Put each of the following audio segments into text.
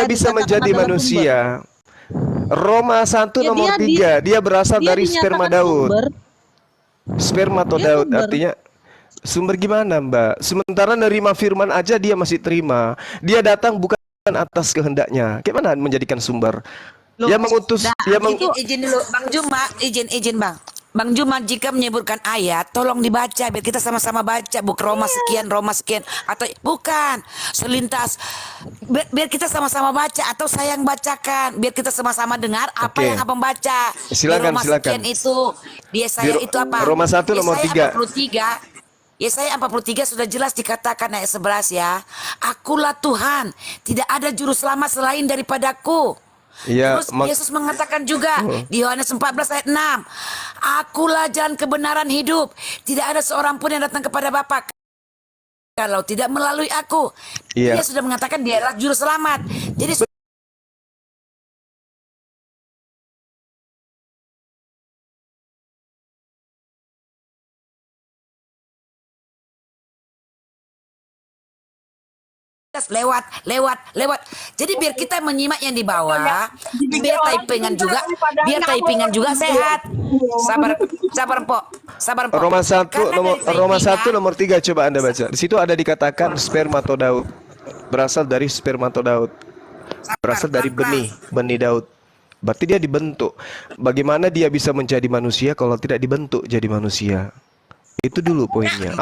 bisa dikatakan menjadi adalah manusia. Roma 1 Ya, nomor 3, dia berasal dia dari sperma dinyatakan Daud. sumber. Sperma atau Dia Daud sumber. artinya sumber gimana, Mbak? Sementara nerima firman aja dia masih terima. Dia datang bukan atas kehendaknya. Gimana menjadikan sumber? Loh, Dia mengutus, dia izin dulu, Bang Juma, izin Bang. Bang Juma, jika menyebutkan ayat, tolong dibaca biar kita sama-sama baca. Bukan Roma sekian, atau bukan selintas. Biar kita sama-sama baca, atau saya yang bacakan, biar kita sama-sama dengar apa Oke. yang abang baca. Silakan, Di Roma silakan. sekian itu, di Yesaya itu apa? Roma 1 nomor 3. 43. Yesaya 43 sudah jelas dikatakan ayat 11 ya. Akulah Tuhan, tidak ada juru selamat selain daripadaku. Iya, Terus Yesus mengatakan juga di Yohanes 14 ayat 6, akulah jalan kebenaran hidup. Tidak ada seorang pun yang datang kepada Bapa kalau tidak melalui aku. Iya. Dia sudah mengatakan dia adalah juru selamat. Jadi lewat. Jadi biar kita menyimak yang di bawah, biar typingan juga sehat. Sabar Mpok. Roma 1 Karena dari nomor 3 coba Anda baca. Di situ ada dikatakan sperma atau Daud. Berasal dari sperma atau Daud. Berasal dari benih Daud. Berarti dia dibentuk. Bagaimana dia bisa menjadi manusia kalau tidak dibentuk jadi manusia? Itu dulu poinnya.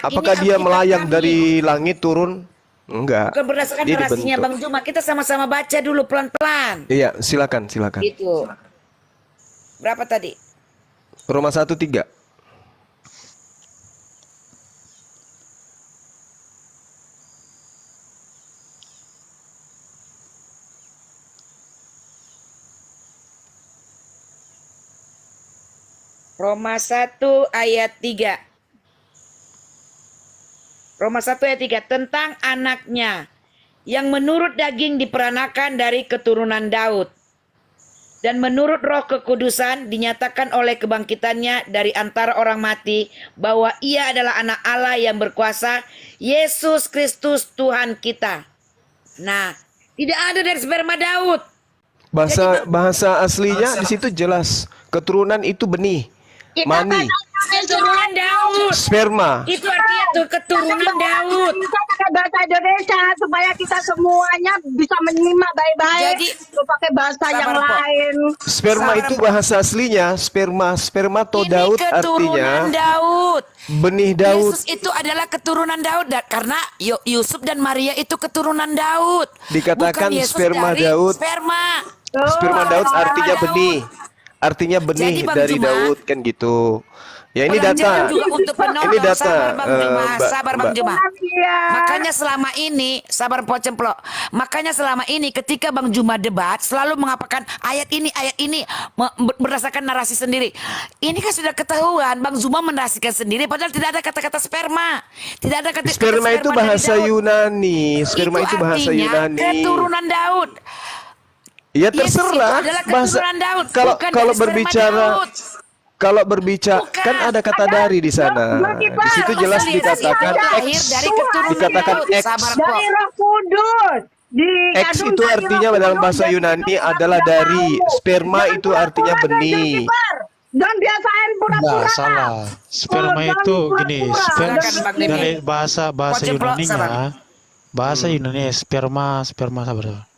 Apakah dia melayang dari langit turun? Enggak. Bukan berdasarkan Dia narasinya dibentuk. Bang Juma, kita sama-sama baca dulu pelan-pelan. Iya, silakan. Gitu. Berapa tadi? Roma 1:3. Roma 1 ayat 3. Roma 1 ayat 3 tentang anaknya yang menurut daging diperanakan dari keturunan Daud dan menurut Roh Kekudusan dinyatakan oleh kebangkitannya dari antara orang mati bahwa ia adalah anak Allah yang berkuasa, Yesus Kristus Tuhan kita. Nah, tidak ada dari sperma Daud. Bahasa aslinya di situ jelas. Keturunan itu benih. Mani. Keturunan Daud. Sperma. Itu artinya tuh keturunan Daud. Kita pakai bahasa Indonesia supaya kita semuanya bisa menyimak baik-baik. Jadi, pakai bahasa yang Mpok. lain. Sperma itu bahasa aslinya sperma atau Daud artinya Daud. benih Daud. Yesus itu adalah keturunan Daud karena Yusuf dan Maria itu keturunan Daud. Dikatakan Bukan Yesus sperma dari Daud. Sperma Daud artinya benih. Artinya benih Jadi, Bang dari Juma, Daud kan gitu. Ya ini data. juga untuk penolong. Ini data. Sabar Bang Juma. Makanya sabar Mpok Cemplok. Makanya selama ini ketika Bang Juma debat selalu mengapakan ayat ini berdasarkan narasi sendiri. Ini kan sudah ketahuan Bang Juma menarasikan sendiri padahal tidak ada kata-kata sperma. Tidak ada kata Sperma itu bahasa Yunani. Sperma itu bahasa artinya Yunani. keturunan Daud. Ya Yesus terserah. itu adalah keturunan Daud, bukan Kalau dari sperma berbicara Daud. Kalau berbicara kan ada kata dari di sana. Di situ jelas dikatakan X. Dikatakan X. Dari Roh Kudus. X itu artinya dalam bahasa Yunani adalah dari. Sperma itu artinya benih. Dan biasain pura-pura. Enggak, salah. Sperma itu gini, dari bahasa Yunaninya, bahasa Yunani sperma sabar.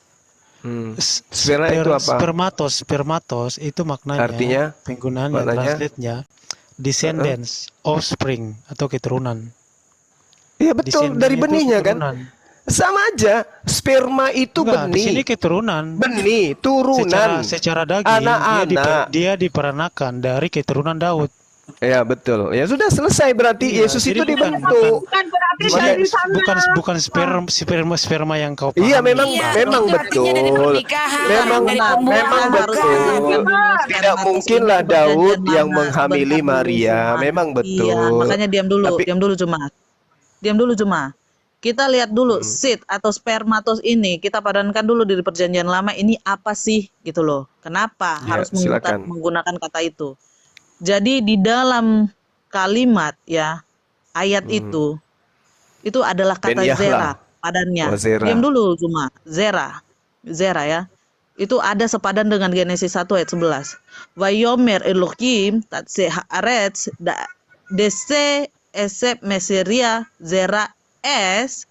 Sperma itu apa? Spermatos itu maknanya, artinya penggunaannya, translate-nya descendants, offspring atau keturunan. Iya betul, dari benihnya kan. Sama aja, sperma itu benih. Di sini keturunan. Benih, turunan. Secara daging dia diperanakan dari keturunan Daud. Ya betul. Ya sudah selesai berarti Yesus itu dibentuk. Bukan sperma yang kau pahami. Iya memang betul. Memang betul. Tidak mungkinlah Daud yang menghamili Maria. Memang betul. Iya, makanya diam dulu cuma. Kita lihat dulu seed atau spermatos ini, kita padankan dulu di Perjanjian Lama ini apa sih gitu loh. Kenapa harus menggunakan kata itu? Jadi di dalam kalimat ya ayat itu adalah kata zera. sepadannya. Oh, Zera. Diam dulu Zuma. Zera ya. Itu ada sepadan dengan Genesis 1 ayat 11. Vayomer Elohim tatse haaretz da dese esep meseria zera es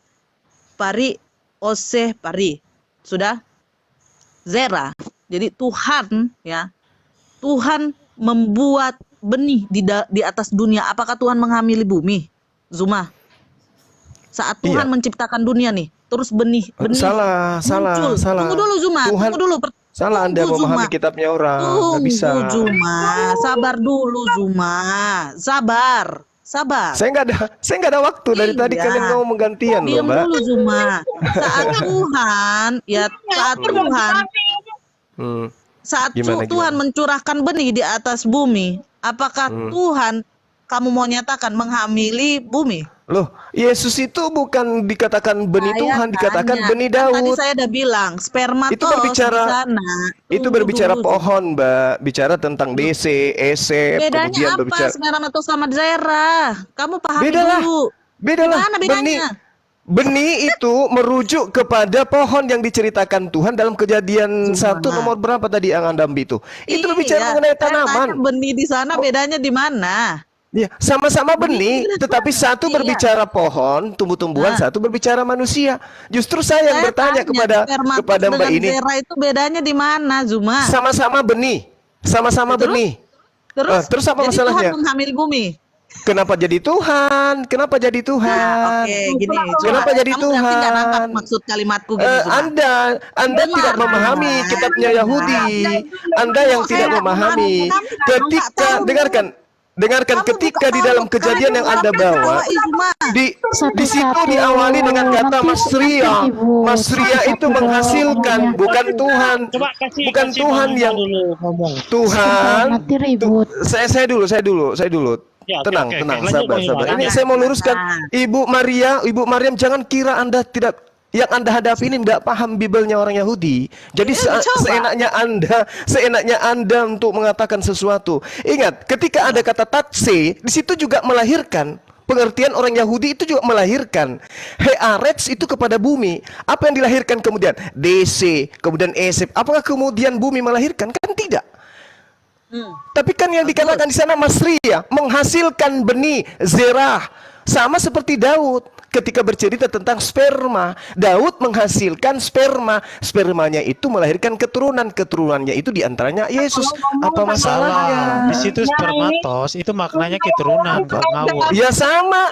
pari oseh pari. Sudah? Zera. Jadi Tuhan ya. Tuhan membuat benih di atas dunia. Apakah Tuhan menghamili bumi? Zuma. Saat Tuhan menciptakan dunia nih, terus benih Salah. Tunggu dulu Zuma, Tuhan, tunggu dulu. Salah Anda memahami kitabnya orang. Nggak bisa. Tunggu Zuma, sabar dulu Zuma, sabar. Saya nggak ada waktu dari tadi Iya. kalian ngomong gantian loh, Diam Mbak. dulu Zuma. Saat Gimana? Tuhan mencurahkan benih di atas bumi, apakah Tuhan kamu mau nyatakan menghamili bumi? Loh, Yesus itu bukan dikatakan benih Saya Tuhan, dikatakan tanya. benih Kan tadi Daud. saya udah bilang spermatos Itu berbicara- di sana. Itu Tunggu berbicara dulu, pohon, Mbak. Bicara tentang DC, ESEP, Bedanya kemudian apa berbicara. spermatos sama zera? Kamu pahami Bedalah. dulu. Bedalah. Gimana bedanya? Benih itu merujuk kepada pohon yang diceritakan Tuhan dalam Kejadian Zuma. 1 nomor berapa tadi yang Anda ambil itu? Itu berbicara Iya, mengenai saya tanya tanaman. benih di sana bedanya di mana? Ya, sama-sama benih, tetapi satu Iya. berbicara pohon, tumbuh-tumbuhan, Nah. satu berbicara manusia. Justru saya yang Saya bertanya tanya, spermatos kepada Mbak dengan ini, zera itu bedanya di mana, Zuma? sama-sama benih, sama-sama Terus? benih. Terus apa jadi masalahnya? Tuhan menghamili bumi. Kenapa jadi Tuhan? Kenapa jadi Tuhan? Oke, gini. Zuma. Kenapa jadi Kamu berarti nggak nangkap Tuhan? maksud kalimatku gini, Zuma. Anda Benar. tidak memahami kitabnya Yahudi. Anda yang Kok tidak saya memahami. memahami? Kamu nggak Ketika tahu. dengarkan Kamu ketika bukan di dalam tahu. kejadian yang Anda bawa, Zuma. di situ diawali dengan kata Masria. Masria itu menghasilkan, bukan Tuhan. Coba kasih Bukan kasih Tuhan Bang yang dulu ngomong. Tuhan. Nanti ribut. Saya dulu. Ya, oke, Tenang, oke, tenang, oke. Lanjut, sabar. Bang. Ini saya mau luruskan. Ibu Maryam, jangan kira Anda tidak, yang Anda hadapi ini tidak paham Bibelnya orang Yahudi. Jadi Ya, coba. seenaknya Anda untuk mengatakan sesuatu. Ingat, ketika ada kata tatse, di situ juga melahirkan. Pengertian orang Yahudi itu juga melahirkan. Hearetz itu kepada bumi. Apa yang dilahirkan kemudian? DC, kemudian Esep. Apakah kemudian bumi melahirkan? Kan tidak. Tapi kan yang dikatakan di sana Masria, menghasilkan benih, zerah. Sama seperti Daud ketika bercerita tentang sperma. Daud menghasilkan sperma. Spermanya itu melahirkan keturunan. Keturunannya itu diantaranya Yesus. Apa masalahnya? Di situ spermatos itu maknanya keturunan, Bang ngawur. Ya sama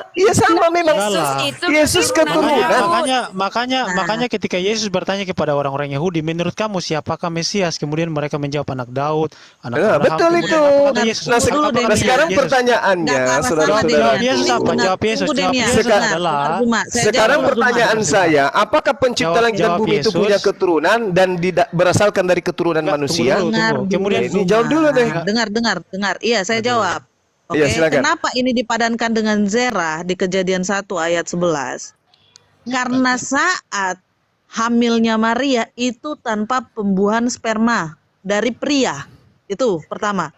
memang. Salah. Yesus keturunan. Makanya ketika Yesus bertanya kepada orang-orang Yahudi, menurut kamu siapakah Mesias? Kemudian mereka menjawab anak Daud, anak Nah, Abraham. betul Kemudian itu. apa kata Yesus? Nah, Apa dulu, kata Demian. sekarang Yesus? pertanyaannya, Nggak masalah, saudara-saudara. Jawab Yesus Demian. apa? Jawab Yesus. Tunggu, Jawab Demian. Yesus Sebentar. adalah Zuma, saya Sekarang jawab, pertanyaan Zuma. saya, apakah pencipta Jawab- langit dan jawab bumi itu Yesus. punya keturunan dan berasalkan dari keturunan Enggak, manusia? tunggu dulu. Kemudian Ini jawab dulu deh. Dengar. Iya, saya jawab. Oke, Iya, silakan. kenapa ini dipadankan dengan zera di Kejadian 1 ayat 11? Karena saat hamilnya Maria itu tanpa pembuahan sperma dari pria. Itu pertama.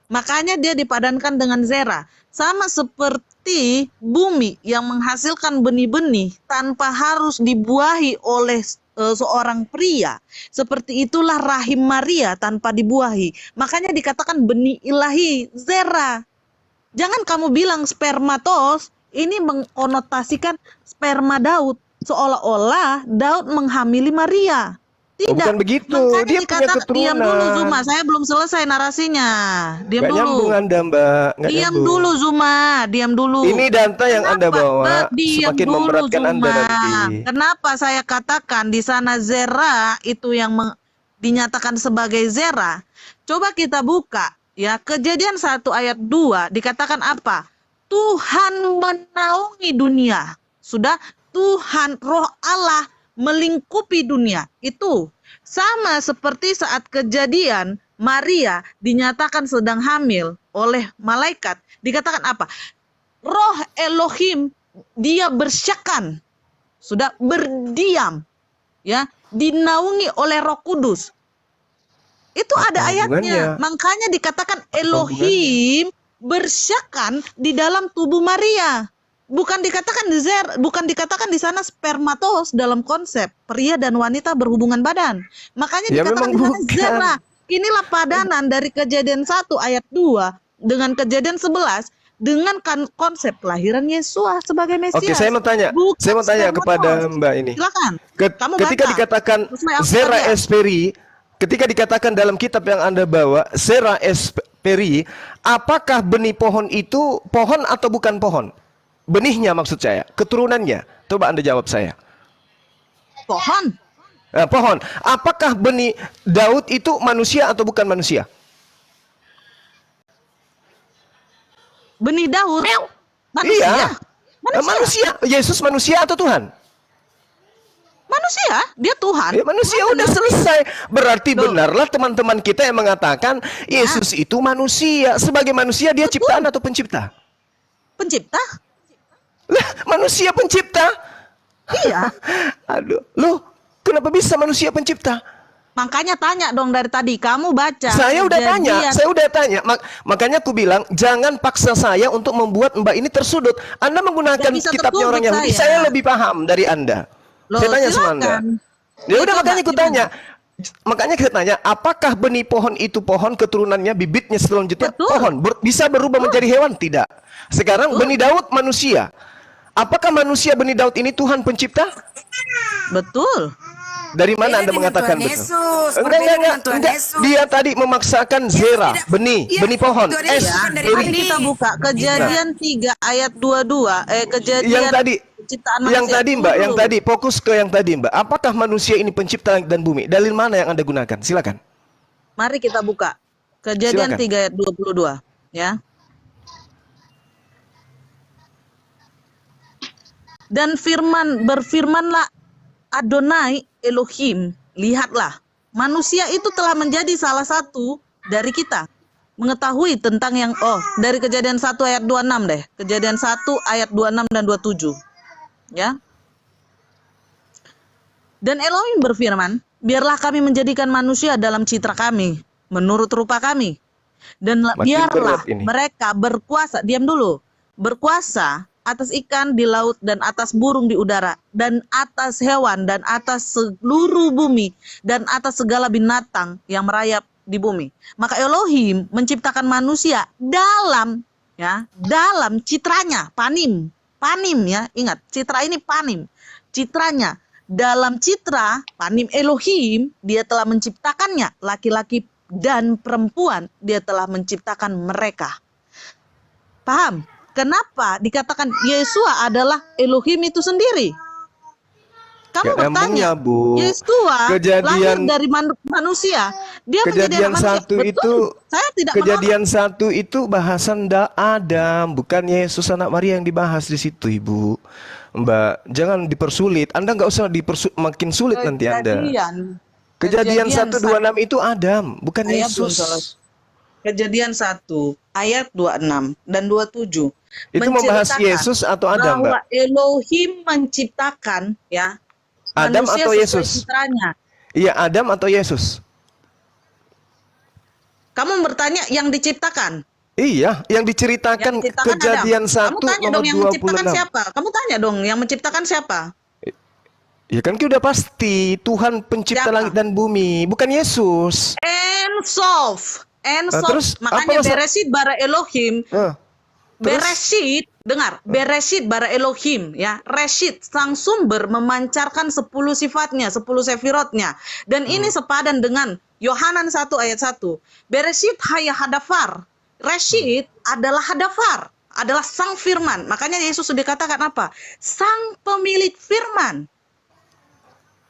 Makanya dia dipadankan dengan zera. Sama seperti bumi yang menghasilkan benih-benih tanpa harus dibuahi oleh seorang pria. Seperti itulah rahim Maria tanpa dibuahi. Makanya dikatakan benih ilahi, zera. Jangan kamu bilang spermatos, ini mengkonotasikan sperma Daud. Seolah-olah Daud menghamili Maria. Tidak. Oh, bukan begitu. Makanya Dia punya dikatakan, diam dulu keturunan. Zuma, saya belum selesai narasinya. Diam Nggak dulu. nyambung Anda, Mbak. Nggak Diam nyambung. dulu Zuma, diam dulu. Ini data yang Anda Kenapa? bawa Diam semakin dulu, memberatkan Anda Zuma. nanti. Kenapa saya katakan di sana zera itu yang dinyatakan sebagai zera? Coba kita buka ya, Kejadian 1 ayat 2 dikatakan apa? Tuhan menaungi dunia. Sudah, Tuhan Roh Allah melingkupi dunia. Itu sama seperti saat kejadian Maria dinyatakan sedang hamil oleh malaikat. Dikatakan apa? Roh Elohim dia bersyakan. Sudah berdiam. Ya, dinaungi oleh Roh Kudus. Itu ada ayatnya. hubungannya? Makanya dikatakan Elohim bersyakan di dalam tubuh Maria. bukan dikatakan di sana spermatos dalam konsep pria dan wanita berhubungan badan. Makanya Ya dikatakan memang di sana bukan. zera. Inilah padanan dari Kejadian 1 ayat 2 dengan Kejadian 11 dengan konsep kelahiran Yesua sebagai Mesias. Oke, saya mau tanya Bukan kepada spermatos. Mbak ini. Silakan. Kamu Ketika baca. dikatakan Sesuai Alkitab Zera ya. Esperi, ketika dikatakan dalam kitab yang Anda bawa, Zera Esperi, apakah benih pohon itu pohon atau bukan pohon? Benihnya maksud saya, keturunannya. Coba Anda jawab saya. Pohon. Pohon. Apakah benih Daud itu manusia atau bukan manusia? Benih Daud. Manusia. Iya. Manusia. Yesus manusia atau Tuhan? Manusia, dia Tuhan. Ya, manusia udah selesai. Berarti benarlah teman-teman kita yang mengatakan Yesus itu manusia. Sebagai manusia dia ciptaan atau pencipta? Pencipta. Lah, manusia pencipta. Iya. Aduh, loh, kenapa bisa manusia pencipta? Makanya tanya dong dari tadi, kamu baca. Saya udah tanya, Kejadian. makanya aku bilang jangan paksa saya untuk membuat Mbak ini tersudut. Anda menggunakan Nggak bisa kitabnya tersudut orang Yahudi, saya lebih paham dari Anda. Loh, Saya tanya sama silakan. Anda. Ya udah, Coba, makanya aku gimana? tanya. Makanya saya tanya, apakah benih pohon itu pohon, keturunannya, bibitnya selanjutnya Betul. pohon? Bisa berubah menjadi hewan? Tidak. Sekarang benih Daud manusia. Apakah manusia benih Daud ini Tuhan pencipta? Betul. Dari mana Beda Anda dengan mengatakan Tuhan betul? Yesus. Enggak, Berbeda enggak. dengan Tuhan Yesus. Dia tadi memaksakan zera, tidak. benih, Iya, benih pohon. Tuhan Yesus kan dari Mari benih. kita buka Kejadian 3 ayat 22. Kejadian Yang tadi, penciptaan yang manusia. tadi Mbak, yang Dulu. tadi fokus ke yang tadi Mbak. Apakah manusia ini pencipta langit dan bumi? Dalil mana yang Anda gunakan? Silakan. Mari kita buka Kejadian Silakan. 3 ayat 22, ya. Dan berfirmanlah Adonai Elohim, lihatlah, manusia itu telah menjadi salah satu dari kita. Mengetahui tentang dari Kejadian 1 ayat 26 deh. Kejadian 1 ayat 26 dan 27. Ya. Dan Elohim berfirman, biarlah kami menjadikan manusia dalam citra kami, menurut rupa kami. Dan Makin biarlah berat ini. mereka berkuasa, diam dulu, berkuasa atas ikan di laut dan atas burung di udara dan atas hewan dan atas seluruh bumi dan atas segala binatang yang merayap di bumi. Maka Elohim menciptakan manusia dalam citranya, panim ya, ingat, citra ini panim. Citranya, dalam citra panim Elohim dia telah menciptakannya, laki-laki dan perempuan dia telah menciptakan mereka. Paham? Kenapa dikatakan Yesua adalah Elohim itu sendiri? Kamu Ya, bertanya, emangnya, Bu. Yesua lahir Kejadian- dari manusia. Dia menjadi Kejadian anak manusia. 1 Betul. itu Saya tidak Kejadian 1 itu bahasan Adam, bukan Yesus anak Maria yang dibahas di situ, Ibu. Mbak, jangan dipersulit. Anda nggak usah makin sulit nanti Anda. Kejadian 1:26 itu Adam, bukan Saya belum Yesus. selesai. Kejadian 1 ayat 26 dan 27 Itu membahas menceritakan Yesus atau Adam, bahwa Mbak? Elohim menciptakan Adam manusia atau sesuai Yesus? citranya. Iya, Adam atau Yesus? Kamu bertanya yang diciptakan. Iya, yang diceritakan Yang diciptakan Kejadian Adam. 1 Kamu tanya nomor dong yang menciptakan 26. siapa? Kamu tanya dong yang menciptakan siapa? Ya kan udah pasti Tuhan pencipta Siapa? langit dan bumi, bukan Yesus. Ensof. terus apa Makanya masa- Bereshit bara Elohim. Terus? Bereshit, dengar, Bereshit bara Elohim ya. Reshit sang sumber memancarkan 10 sifatnya, 10 sefirotnya. Dan ini sepadan dengan Yohanan 1 ayat 1. Bereshit haya hadafar. Reshit adalah hadafar, adalah sang firman. Makanya Yesus sudah katakan apa? Sang pemilik firman.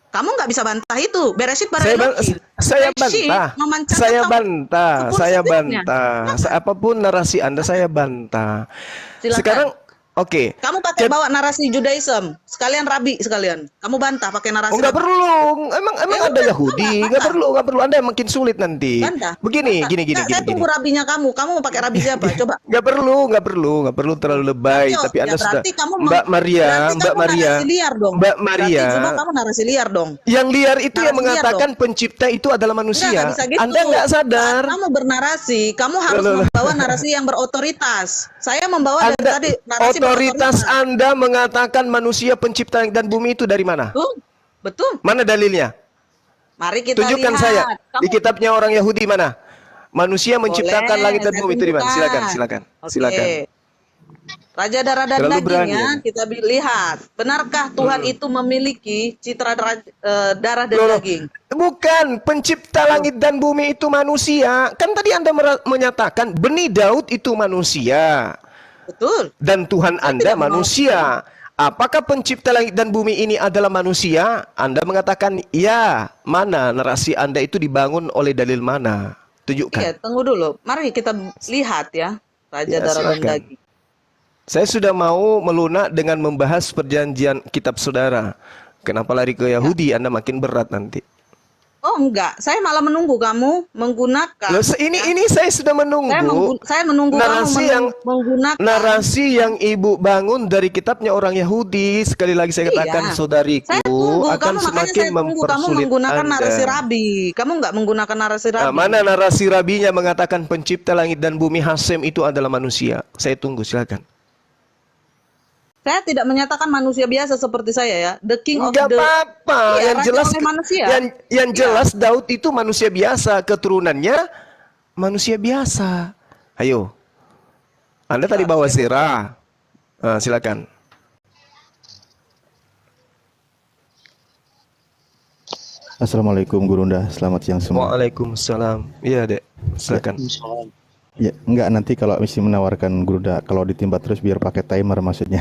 Kamu nggak bisa bantah itu. Bereshit bara Elohim. Saya Reshit bantah. memancarkan Saya sang- bantah. 10 Saya sifatnya. bantah. Apapun narasi Anda saya bantah. Silakan. Sekarang oke. Kamu pakai bawa narasi Judaism, sekalian rabi sekalian. Kamu bantah pakai narasi. Oh, nggak rabi. perlu. Emang Ya ada udah, Yahudi. bantah. Nggak perlu. Anda yang makin sulit nanti. Bantah. Begini, Bantah. gini. Nggak, saya tunggu rabinya kamu. Kamu mau pakai rabi siapa? Coba. Nggak perlu terlalu lebay. Ayo, Tapi Anda sudah. berarti kamu Mbak Maria, berarti Mbak kamu Maria, narasi liar dong. Mbak Berarti Maria. coba kamu narasi liar dong. Yang liar itu yang Narasi liar mengatakan pencipta itu adalah manusia. Nggak bisa gitu. Anda nggak sadar. Saat kamu bernarasi, kamu harus Loh. membawa narasi yang berotoritas. Saya membawa dari tadi narasi Otoritas Anda mengatakan manusia pencipta langit dan bumi itu dari mana? Betul. Betul. Mana dalilnya? Mari kita Tunjukkan lihat. saya. Di Kamu kitabnya orang Yahudi mana? Manusia menciptakan boleh, langit dan saya bumi itu di mana? tunjukkan. Silakan, silakan. Oke. Silakan. Raja darah dan Terlalu daging berani ya, ya. kita lihat. Benarkah Tuhan itu memiliki citra darah dan Loh, loh. daging? Bukan, pencipta langit dan bumi itu manusia. Kan tadi Anda menyatakan benih Daud itu manusia. Betul. Dan Tuhan Anda tidak mau. manusia. Apakah pencipta langit dan bumi ini adalah manusia? Anda mengatakan ya. Mana narasi Anda itu dibangun oleh dalil mana? Tunjukkan. Iya, tunggu dulu. Mari kita lihat ya, Raja Ya, darah dan silakan. daging. Saya sudah mau melunak dengan membahas perjanjian kitab saudara. Kenapa lari ke Yahudi? Anda makin berat nanti. Oh enggak, saya malah menunggu kamu menggunakan. Loh, ini saya sudah menunggu. Saya menunggu narasi kamu yang menggunakan. narasi yang ibu bangun dari kitabnya orang Yahudi. Sekali lagi saya katakan, Iya. saudariku, Saya tunggu akan kamu, makanya semakin saya tunggu kamu mempersulit menggunakan Anda. narasi rabi. Kamu enggak menggunakan narasi rabi. Mana narasi rabinya mengatakan pencipta langit dan bumi Hasem itu adalah manusia? Saya tunggu, silakan. Saya tidak menyatakan manusia biasa seperti saya ya. The king of Enggak the apa-apa. Iya, Yang raja jelas oleh manusia. yang jelas Daud itu manusia biasa, keturunannya manusia biasa. Ayo. Anda tadi bawa Zera. Silakan. Assalamualaikum Gurunda, selamat siang semua. Waalaikumsalam. Iya, Dek. Silakan. Ya, enggak, nanti kalau mesti menawarkan Gurunda, kalau ditimpa terus biar pakai timer maksudnya.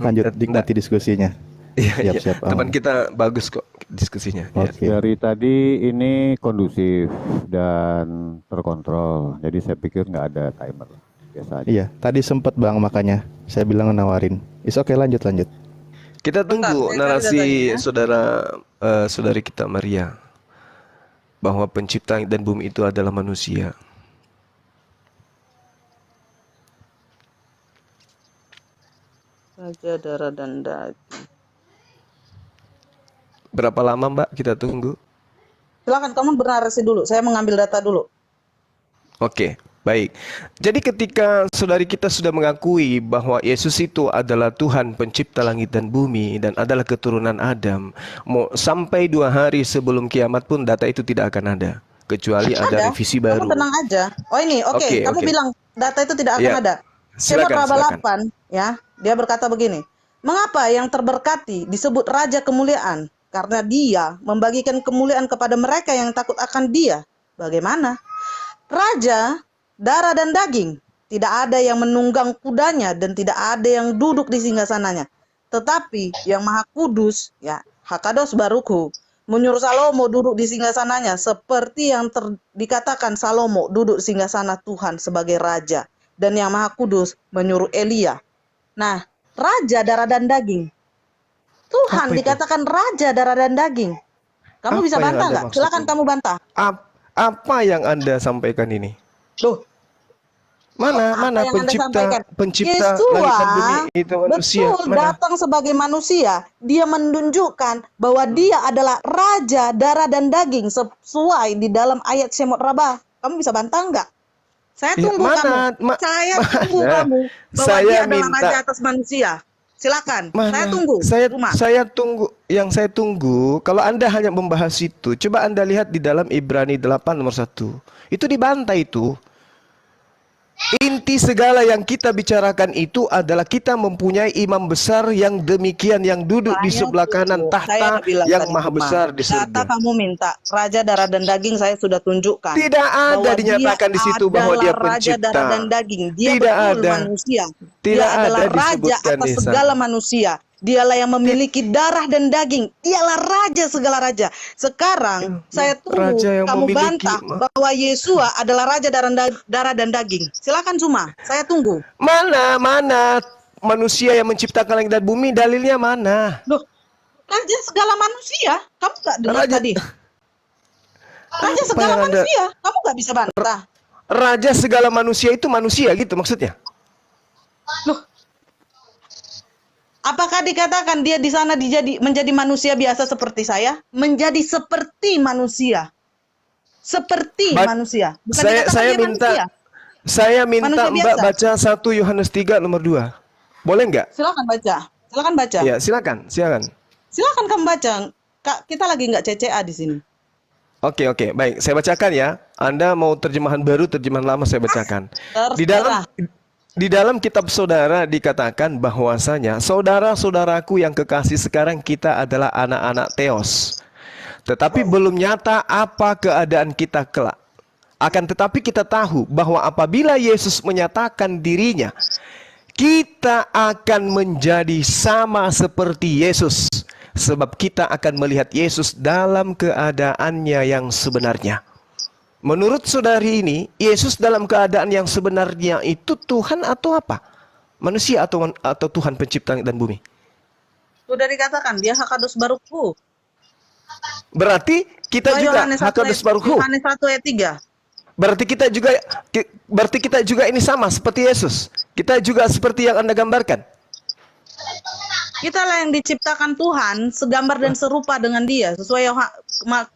Lanjut, nikmati diskusinya. Iya, Siap-siap, teman aman. kita bagus kok diskusinya. Ya. Oke. Dari tadi ini kondusif dan terkontrol, jadi saya pikir nggak ada timer, biasa aja. Iya, tadi sempat Bang, makanya saya bilang nawarin. Oke, lanjut. Kita tunggu saya cari narasi datanya. saudari kita Maria bahwa pencipta langit dan bumi itu adalah manusia. Raja darah dan daging. Berapa lama Mbak kita tunggu? Silakan kamu bernarasi dulu. Saya mengambil data dulu. Oke, baik. Jadi ketika saudari kita sudah mengakui bahwa Yesus itu adalah Tuhan pencipta langit dan bumi dan adalah keturunan Adam, mau sampai 2 hari sebelum kiamat pun data itu tidak akan ada, kecuali ada revisi baru. Kamu tenang aja. Oh ini, oke. Oke, Kamu oke. bilang data itu tidak akan Iya. ada. Shemot Silakan, Raba silakan. 8, ya. Dia berkata begini. Mengapa yang terberkati disebut Raja Kemuliaan? Karena dia membagikan kemuliaan kepada mereka yang takut akan dia. Bagaimana? Raja, darah dan daging. Tidak ada yang menunggang kudanya dan tidak ada yang duduk di singgasananya. Tetapi yang Maha Kudus, ya, Hakados Baruku, menyuruh Salomo duduk di singgasananya seperti yang dikatakan Salomo duduk di singgasana Tuhan sebagai raja. Dan yang Maha Kudus menyuruh Elia. Nah, raja darah dan daging. Tuhan Apa itu? dikatakan raja darah dan daging. Kamu Apa bisa yang bantah Anda nggak? Silakan maksudkan? kamu bantah. Apa yang Anda sampaikan ini? Loh, Mana apa yang Anda sampaikan? pencipta Yesua, langit dan bumi itu manusia? betul, Mana? datang sebagai manusia. Dia menunjukkan bahwa dia adalah raja darah dan daging sesuai di dalam ayat Shemot Raba. Kamu bisa bantah nggak? Saya Ya, tunggu mana? kamu. Saya tunggu Mana? kamu bahwa Saya dia adalah minta- raja atas manusia. Silakan. Mana? Saya tunggu. Rumah. Saya tunggu. Yang saya tunggu, kalau Anda hanya membahas itu, coba Anda lihat di dalam Ibrani 8 nomor 1. Itu dibantah itu. Inti segala yang kita bicarakan itu adalah kita mempunyai imam besar yang demikian yang duduk di Saya sebelah kanan tunggu. Saya tahta udah bilang yang tadi, maha Rumah. besar di Data surga. kamu minta raja darah dan daging, saya sudah tunjukkan. Tidak ada bahwa dinyatakan dia di situ bahwa dia adalah raja pencipta. darah dan daging. Dia Tidak betul ada. manusia. Tidak Dia ada adalah raja disebutkan atas di sana. segala manusia. Dialah yang memiliki darah dan daging. Dialah raja segala raja. Sekarang saya tunggu Raja yang kamu memiliki- bantah bahwa Yesua adalah raja darah dan daging. Silakan Suma, saya tunggu. Mana manusia yang menciptakan langit dan bumi, dalilnya mana? Loh, raja segala manusia. Kamu nggak dengar Raja- tadi? Raja Apa segala yang Anda- manusia. Kamu nggak bisa bantah. Raja segala manusia itu manusia gitu maksudnya? Loh, apakah dikatakan dia di sana menjadi manusia biasa seperti saya? Menjadi seperti manusia. Seperti manusia. Bukan dikatakan Saya dia manusia. minta Manusia Mbak biasa. baca 1 Yohanes 3 nomor 2. Boleh nggak? Silakan baca. Silakan baca. Ya, silakan. Silakan kamu baca. Kak, kita lagi nggak CCA di sini. Oke, baik. Saya bacakan ya. Anda mau terjemahan baru, terjemahan lama saya bacakan. Terserah. Di dalam kitab saudara dikatakan bahwasanya saudara-saudaraku yang kekasih, sekarang kita adalah anak-anak Theos. Tetapi belum nyata apa keadaan kita kelak. Akan tetapi kita tahu bahwa apabila Yesus menyatakan dirinya, kita akan menjadi sama seperti Yesus. Sebab kita akan melihat Yesus dalam keadaannya yang sebenarnya. Menurut saudari ini, Yesus dalam keadaan yang sebenarnya itu Tuhan atau apa? Manusia atau Tuhan pencipta langit dan bumi? Sudah dikatakan dia Hakados Baruch-Hu. Berarti kita juga Hakados Baruch-Hu. Yohanes 1 ayat 3. Berarti kita juga ini sama seperti Yesus. Kita juga seperti yang Anda gambarkan. Kita lah yang diciptakan Tuhan segambar dan serupa dengan dia sesuai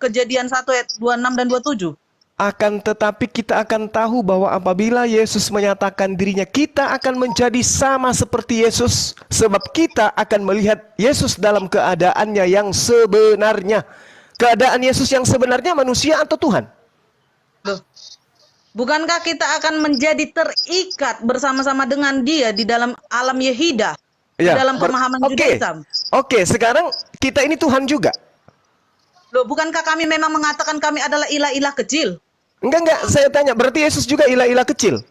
Kejadian 1 ayat 26 dan 27. Akan tetapi kita akan tahu bahwa apabila Yesus menyatakan dirinya, kita akan menjadi sama seperti Yesus. Sebab kita akan melihat Yesus dalam keadaannya yang sebenarnya. Keadaan Yesus yang sebenarnya manusia atau Tuhan? Loh, bukankah kita akan menjadi terikat bersama-sama dengan dia di dalam alam Yehidah? Di dalam pemahaman Judaism. Oke, sekarang kita ini Tuhan juga. Loh, bukankah kami memang mengatakan kami adalah ilah-ilah kecil? Enggak, saya tanya, berarti Yesus juga ilah-ilah kecil?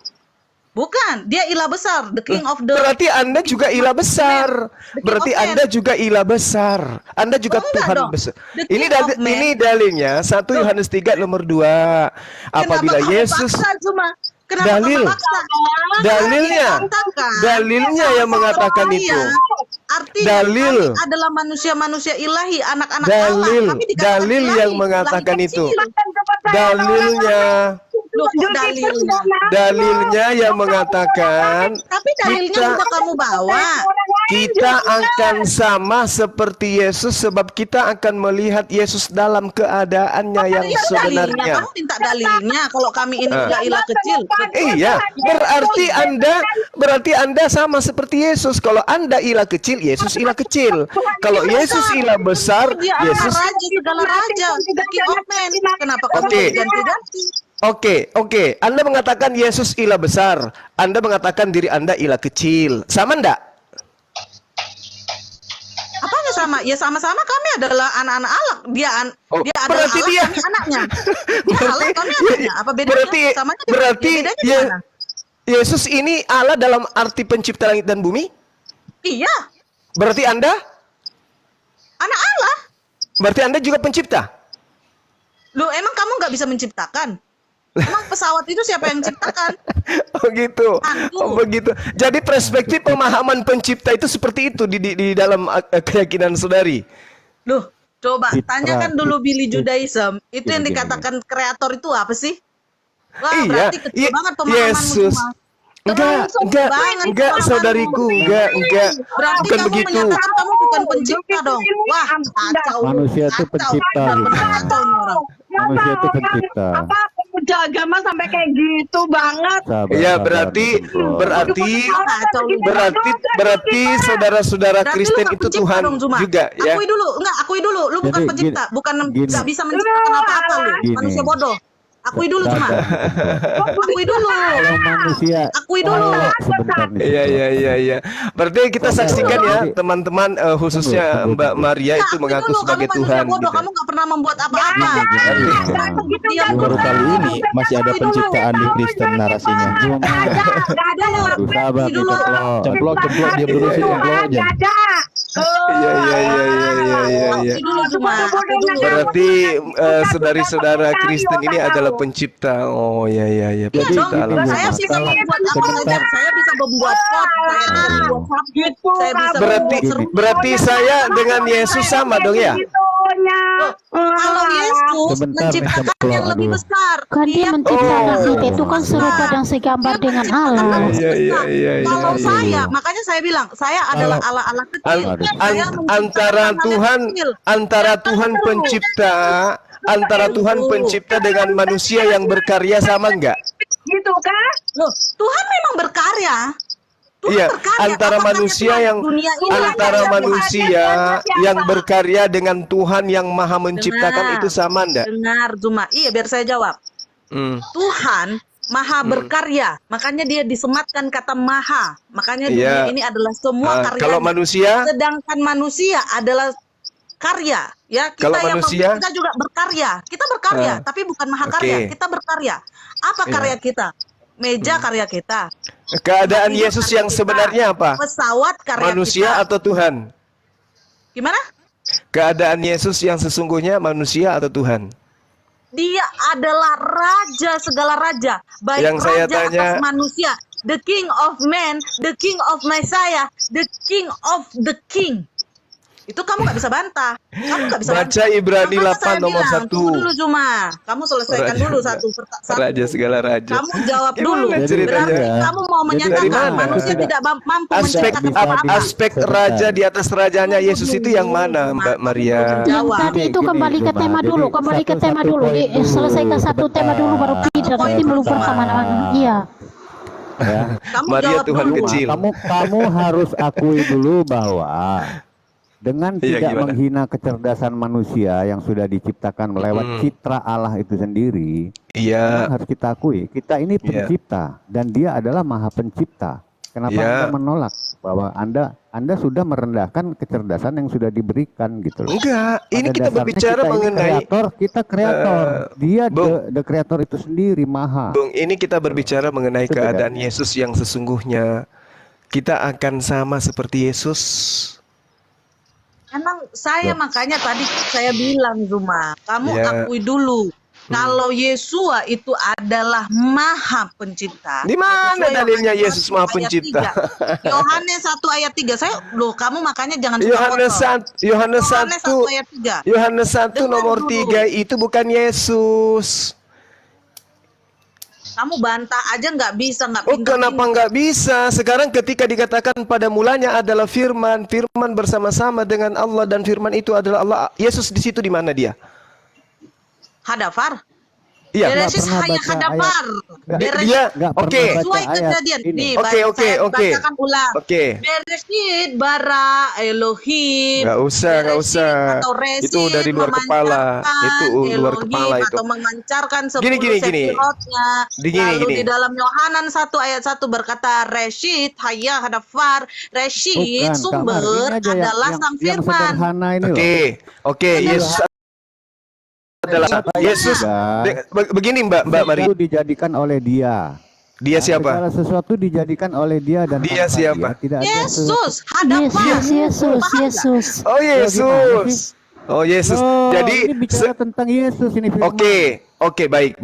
Bukan, dia ilah besar, the king of the... Berarti Anda juga ilah besar. Berarti Anda juga ilah besar. Anda juga Tuhan besar. Ini dalilnya 1 Yohanes 3 nomor 2. Apabila Yesus... Dalilnya yang mengatakan itu. Artinya kami adalah manusia-manusia ilahi, anak-anak Allah. Dalil yang mengatakan itu. Dalilnya yang mengatakan. Tapi dalilnya juga kamu bawa. Kita akan sama seperti Yesus sebab kita akan melihat Yesus dalam keadaannya yang sebenarnya. Kamu minta dalilnya kalau kami ini ilah kecil. Iya, berarti Anda sama seperti Yesus. Kalau Anda ilah kecil, Yesus ilah kecil. Kalau Yesus ilah besar, Yesus segala raja. Kenapa kamu ganti-ganti? Oke. Anda mengatakan Yesus ilah besar. Anda mengatakan diri Anda ilah kecil. Sama enggak? Apanya sama? Ya sama-sama kami adalah anak-anak Allah. Dia adalah Allah, kami anaknya. Dia Allah, kami anaknya. Apa bedanya? Berarti Yesus ini Allah dalam arti pencipta langit dan bumi? Iya. Berarti Anda? Anak Allah. Berarti Anda juga pencipta? Loh, emang kamu nggak bisa menciptakan? Emang pesawat itu siapa yang ciptakan? Oh gitu. Begitu. Jadi perspektif pemahaman pencipta itu seperti itu di dalam keyakinan saudari. Loh, coba tanyakan dulu Billy Judaism. Itu yang dikatakan kreator itu apa sih? Wah, berarti kecil banget pemahamanmu. Yesus. Enggak, saudariku, enggak. Berarti bukan kamu begitu. menyatakan kamu bukan pencipta dong. Wah, kacau. Manusia itu pencipta. Manusia itu pencipta. Apa pemuja agama sampai kayak gitu banget? Iya, berarti saudara-saudara Kristen itu Tuhan juga ya. Akui dulu, lu bukan pencipta, bukan nggak bisa menciptakan apa-apa lu, manusia bodoh. Akui dulu cuma. Akui dulu. Kalau manusia. Akui dulu. Iya. Berarti kita saksikan ya teman-teman, khususnya Mbak Maria itu mengaku sebagai Tuhan. Bodoh, kamu nggak pernah membuat apa-apa. Baru kali ini masih ada penciptaan di Kristen narasinya. Sabar, Cemplok dia berusin cemplok aja. Iya. Berarti saudari-saudara Kristen ini adalah pencipta. Oh iya. Pencipta alam semesta. Saya bisa membuat pot, saya bisa Berarti saya dengan Yesus sama dong ya? Kalau Yesus menciptakan yang lebih besar. Kan dia menciptakan kita itu kan serupa dan segambar dengan Allah. Iya. Kalau saya, makanya saya bilang saya adalah Allah kecil. Antara Tuhan pencipta dengan manusia yang berkarya sama enggak? Gitu kan? Loh, Tuhan memang berkarya. Tuhan Iya, berkarya. antara Apakah manusia Tuhan yang dunia ini antara hanya manusia yang berkarya dengan Tuhan yang Maha menciptakan Dengar. itu sama enggak? Dengar Zuma. Iya, biar saya jawab. Tuhan Maha berkarya, makanya dia disematkan kata Maha. Makanya dunia Iya. ini adalah semua karya. Kalau manusia, Sedangkan manusia adalah karya, ya kita Kalau yang manusia- kita juga berkarya, kita berkarya, tapi bukan mahakarya, Oke. kita berkarya. Apa karya kita? Meja karya kita, keadaan Hidup Yesus karya yang kita. sebenarnya apa? Pesawat karya Manusia kita. atau Tuhan? Gimana? Keadaan Yesus yang sesungguhnya manusia atau Tuhan? Dia adalah raja segala raja, baik Yang saya raja tanya- atas manusia, the king of man, the king of Messiah, the king of the king. Itu kamu nggak bisa bantah. Kamu nggak bisa Baca bantah. Ibrani Makanya 8 saya nomor bilang, 1. Tunggu dulu Zuma. Kamu selesaikan Raja dulu enggak. satu. Raja segala raja. Kamu jawab Gimana dulu. ceritanya? Berarti kamu mau Jadi menyatakan dari mana? manusia tidak mampu Aspek menciptakan bisa apa-apa. aspek Sebentar. raja di atas rajanya Yesus itu yang mana, Mbak Maria? Yang Jawab. tadi itu Gini, kembali ke Zuma. tema Jadi dulu, kembali ke tema satu dulu. poin dulu. Selesaikan satu tema dulu baru pindah. Nanti meluput kemana-mana. Iya. Ya. Kamu Maria jawab Tuhan dulu. kecil. Kamu harus akui dulu bahwa dengan Iya, tidak gimana? menghina kecerdasan manusia yang sudah diciptakan lewat citra Allah itu sendiri, Iya. harus kita akui, kita ini pencipta dan Dia adalah Maha Pencipta. Kenapa Iya. Anda menolak bahwa Anda sudah merendahkan kecerdasan yang sudah diberikan gitu loh? Enggak, ini Pada kita dasarnya berbicara kita ini mengenai kreator, kita kreator. Dia Bung. the kreator itu sendiri Maha. Bung, ini kita berbicara mengenai Itu keadaan bedanya. Yesus yang sesungguhnya. Kita akan sama seperti Yesus. Emang saya makanya tadi saya bilang Zuma, kamu Ya. akui dulu kalau Yesua itu adalah Maha Pencipta. Di mana Sesuai dalilnya Yohanes Yesus 1 Maha ayat Pencipta? 3. Yohanes 1 ayat 3. Saya loh, kamu makanya jangan suka Yohanes kotor. 1 Yohanes 1 ayat 3. Yohanes 1 Dengar nomor dulu. 3 itu bukan Yesus. Kamu bantah aja nggak bisa, nggak Oh, pintar. kenapa nggak bisa? Sekarang ketika dikatakan pada mulanya adalah firman, firman bersama-sama dengan Allah dan firman itu adalah Allah. Yesus di situ di mana dia? Hadafar. Iya. Beresis pernah hanya baca hadafar. Beresis. Dia Nggak oke. pernah baca Sesuai ayat kejadian. ini. Nih, Oke, saya oke. bacakan ulang. Oke. Bereshit bara Elohim. Nggak usah. Bereshit atau resit Itu dari luar kepala. memancarkan Itu luar Elohim kepala itu. atau memancarkan 10 Gini. sefirotnya. Gini. Lalu di dalam Yohanan 1 ayat 1 berkata Reshit haya hadafar. Reshit Bukan, sumber Kak Mar, ini aja adalah sang yang firman. sederhana ini loh. Oke. Yesus adalah Yesus. Begini Mbak Mari. Itu dijadikan oleh Dia. Dia siapa? Segala sesuatu dijadikan oleh Dia dan Dia tanpa siapa? Dia tidak ada Yesus hadafar. Yesus. Oh Yesus. Oh Yesus. Oh, Jadi ini bicara tentang Yesus ini firman. Oke, baik.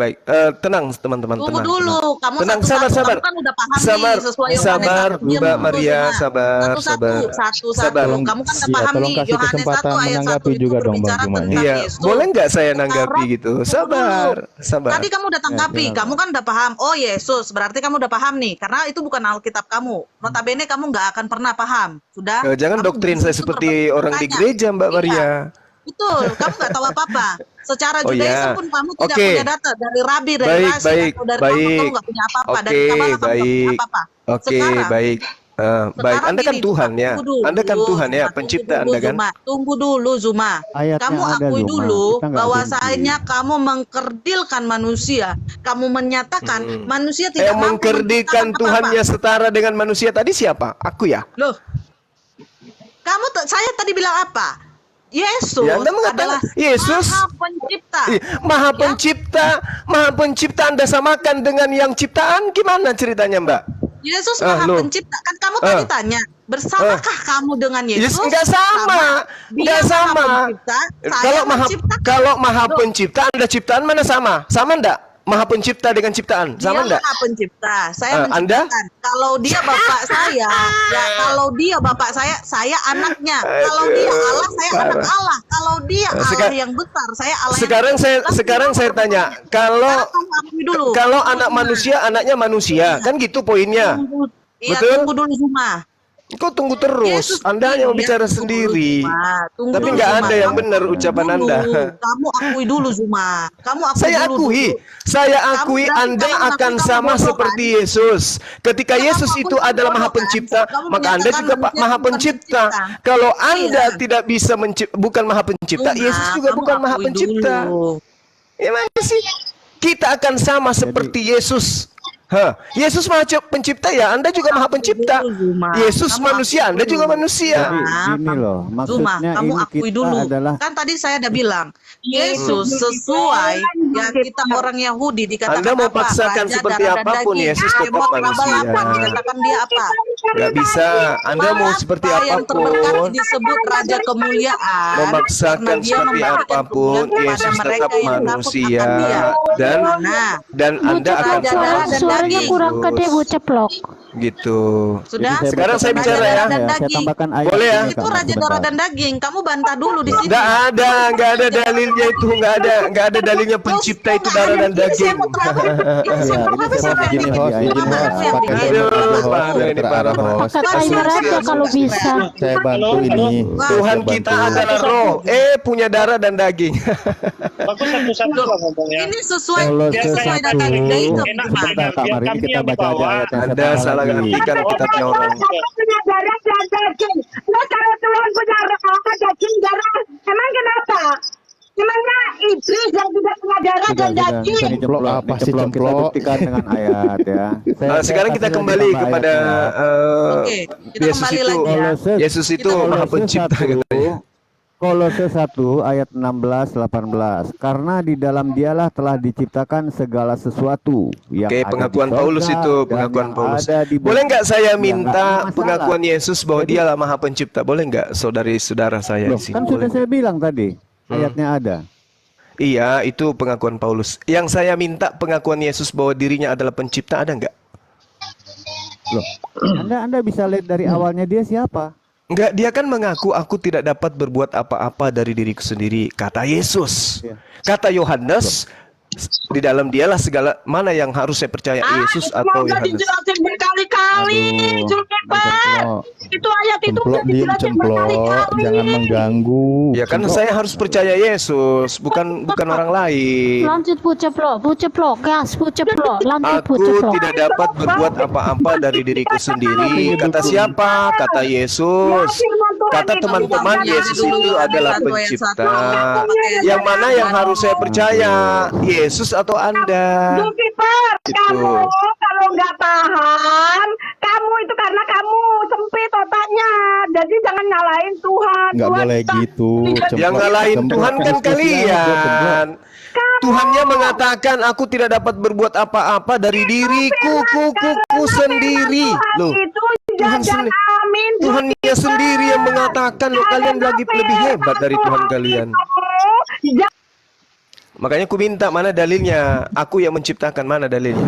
Tenang teman-teman, Tunggu tenang. dulu, kamu Tenang, satu-satu. sabar. Kamu kan udah paham Sabar, nih sesuai Yohanes sabar, 1. Diam Mbak dulu, Maria, Zuma. sabar. Satu-satu. Sabar. Kamu kan udah Iya, paham tolong nih kasih Yohanes 1 kesempatan ayat 1 menanggapi itu juga dong, Bang berbicara Zuma, tentang Iya, Yesus. boleh nggak saya Sekarang, nanggapi gitu? tunggu Sabar, dulu. sabar. Tadi kamu udah tanggapi, kamu kan udah paham. Oh Yesus, berarti kamu udah paham nih. Karena itu bukan Alkitab kamu. Notabene kamu nggak akan pernah paham. Sudah? Jangan Kamu doktrin di saya situ seperti orang di bertanya. gereja, Mbak Iya. Maria. Betul, kamu nggak tahu apa-apa. Secara Oh, Judaism iya. pun kamu tidak Oke. punya data dari Rabi, dari Baik, Rashi, baik, atau dari baik. kamu nggak punya apa-apa. Dari Oke, Kabbalah kamu nggak punya baik. apa-apa. Oke, Sekarang, baik. Baik, sekarang Anda kan gini, Tuhan Zuma, ya. tunggu dulu, Anda kan Tuhan ya, Zuma, pencipta tunggu Anda dulu, kan. Zuma. Tunggu dulu Zuma. Ayatnya Kamu ada, akui Zuma. dulu Kita nggak bahwasanya benci. kamu mengkerdilkan manusia. Kamu menyatakan manusia tidak Yang mampu mengkerdilkan menciptakan Tuhannya apa-apa. setara dengan manusia tadi siapa? Aku ya. Loh, saya tadi bilang apa? Yesus Ya, Anda mengatakan adalah Yesus Maha Pencipta. Maha Pencipta, Maha Pencipta Anda samakan dengan yang ciptaan, gimana ceritanya, Mbak? Yesus Maha loh. Pencipta. Kan kamu tadi tanya, bersamakah kamu dengan Yesus? Enggak sama. Dia Enggak sama. Maha Pencipta, saya menciptakan. Kalau Maha Loh. Pencipta Anda ciptaan mana sama? Sama enggak? Maha Pencipta dengan ciptaan, sama Dia enggak? Maha Pencipta, saya Anda? menciptakan. Kalau dia bapak saya, ya kalau dia bapak saya anaknya. Kalau dia Allah, saya anak Allah. Kalau dia Allah yang besar, saya Allah Sekarang yang saya besar. sekarang saya tanya, kalau Kamu akui dulu. kalau anak manusia anaknya manusia, kan gitu poinnya. Iya, Betul? tunggu dulu Zuma. Kau tunggu terus. Yesus Anda hanya bicara tunggu sendiri. Zuma. Tunggu Tapi dulu, nggak Zuma. ada yang Kamu benar ucapan dulu. Anda. Kamu akui dulu Zuma. Kamu akui Saya dulu. akui, Dulu. saya Kamu akui berarti Anda kamu akan ngaku sama bodoh, seperti kan? Yesus. Ketika Kamu Yesus akui itu kamu adalah Maha bodoh, kan? Pencipta, Kamu maka Anda menyatakan juga manusia Maha bukan Pencipta. pencipta. Kalau Anda Iya. tidak bisa bukan Maha Pencipta, Zuma, Yesus juga kamu bukan Maha akui Pencipta. dulu. Ya mana sih? Kita akan sama seperti Yesus. Yesus Maha Pencipta ya, Anda juga Maha Pencipta. Dulu, Zuma. Yesus Kamu manusia, akui Anda juga dulu. manusia. Jadi gini loh, Zuma, maksudnya kamu ini akui kita dulu. adalah Kan tadi saya udah bilang, Yesus sesuai ya kita orang Yahudi dikatakan Anda mau apa? paksakan Raja seperti darah dan apapun, daging. Yesus tetap Kemot manusia. Rabalapan dikatakan dia apa? Gak bisa. Anda mau seperti Yang terberkati apapun, disebut Raja Kemuliaan. memaksakan karena dia seperti membagikan apapun, kemuliaan kepada Yesus mereka tetap yang takut manusia. akan dia. Dan Anda Bu akan Raja Ceplok, darah dan suaranya daging. kurang gede Bu Ceplok. gitu. Sudah? Jadi Sekarang saya bacakan bicara ayat ya. Dan Saya daging. tambahkan ayat Boleh ya? ini, Itu Kak, Raja sebentar. darah dan daging. Kamu bantah dulu di sini. Nggak ada dalilnya itu, nggak ada dalilnya pencipta itu darah dan daging. Izin host, pakai Aduh, host, parah ini, Dr. parah. Host. Pakai timer aja kalau bisa. Saya bantu ini. Tuhan Saya kita bantu. adalah roh, punya darah dan daging. Bagus satu-satu lah ngomongnya. Ini sesuai Kolose sesuai 1 data itu. Enak, sebentar Kak, mari ini kita baca aja ayat yang Anda satu salah lagi. ngartikan kitabnya orang. punya darah dan daging. Nah, kalau Tuhan punya daging darah, emang kenapa? Emangnya iblis yang tidak punya darah dan daging? Bisa Cemplok apa sih, kita cemplok? buktikan dengan ayat ya. Sekarang kita kasih kembali tambah kepada ayatnya. Oke, kita Yesus kembali itu. lagi ya. Yesus itu Maha Pencipta katanya. Kolose 1 ayat 16-18. Karena di dalam dialah telah diciptakan segala sesuatu yang Oke, ada pengakuan di Paulus sorga itu, dan pengakuan yang Paulus. ada di bumi. Boleh nggak saya Ya, minta nggak ada masalah. pengakuan Yesus bahwa Jadi- dialah Maha Pencipta? Boleh nggak saudari-saudara saya Loh, di sini? kan Boleh sudah nggak? saya bilang tadi, ayatnya ada. Iya, itu pengakuan Paulus. Yang saya minta pengakuan Yesus bahwa dirinya adalah pencipta ada nggak? Loh, Anda bisa lihat dari awalnya dia siapa? Enggak, dia kan mengaku aku tidak dapat berbuat apa-apa dari diriku sendiri, kata Yesus. Iya. Kata Yohanes, di dalam dialah segala mana yang harus saya percaya, Yesus atau Udah Yohanes. dijelasin berkali-kali, Zulkifli. Itu ayat itu Cemplok, udah diem dijelasin cemplok, berkali-kali. jangan mengganggu. Ya kan Cemplok. saya harus percaya Yesus, bukan orang lain. Lanjut Bu Ceplok, gas Bu Ceplok, lanjut Bu Aku Ceplok. tidak dapat berbuat apa-apa dari diriku sendiri. Kata siapa? Kata Yesus. Kata teman-teman, Yesus itu adalah pencipta. Yang mana yang harus saya percaya? Yesus atau Anda? Zulkifli, Gitu. kamu kalau nggak paham, kamu itu karena kamu sempit otaknya. Jadi jangan nyalain Tuhan. Nggak Tuhan boleh kita- gitu. Yang ngalahin Tuhan kan kalian. Tuhannya mengatakan aku tidak dapat berbuat apa-apa dari diriku kuku sendiri. Loh, Itu Tuhan jajan sendiri. amin. Tuhannya sendiri yang mengatakan loh kalian lagi lebih hebat dari Tuhan kalian. Makanya aku minta mana dalilnya? Aku yang menciptakan, mana dalilnya?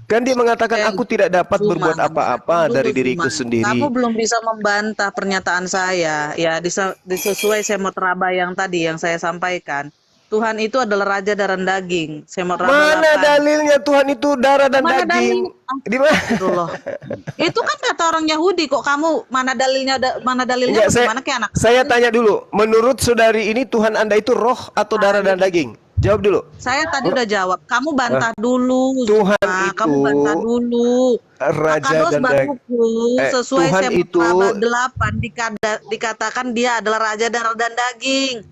Kan dia mengatakan aku tidak dapat berbuat apa-apa dari diriku sendiri. Kamu belum bisa membantah pernyataan saya. Ya, disesuai semut raba yang tadi yang saya sampaikan. Tuhan itu adalah raja darah dan daging. Semut raba Mana 8. dalilnya Tuhan itu darah dan Mana daging? Di mana? Astagfirullah. Itu kan kata orang Yahudi kok, kamu mana dalilnya Enggak, bagaimana kayak anak? saya tanya dulu. Menurut saudari ini Tuhan Anda itu roh atau darah dan daging? Jawab dulu. Saya tadi udah jawab. Kamu bantah dulu. Tuhan Zuma. itu Kamu bantah dulu. Raja Makados dan daging. baruku sesuai Tuhan Semut itu- Raba 8 dikatakan dia adalah raja darah dan daging.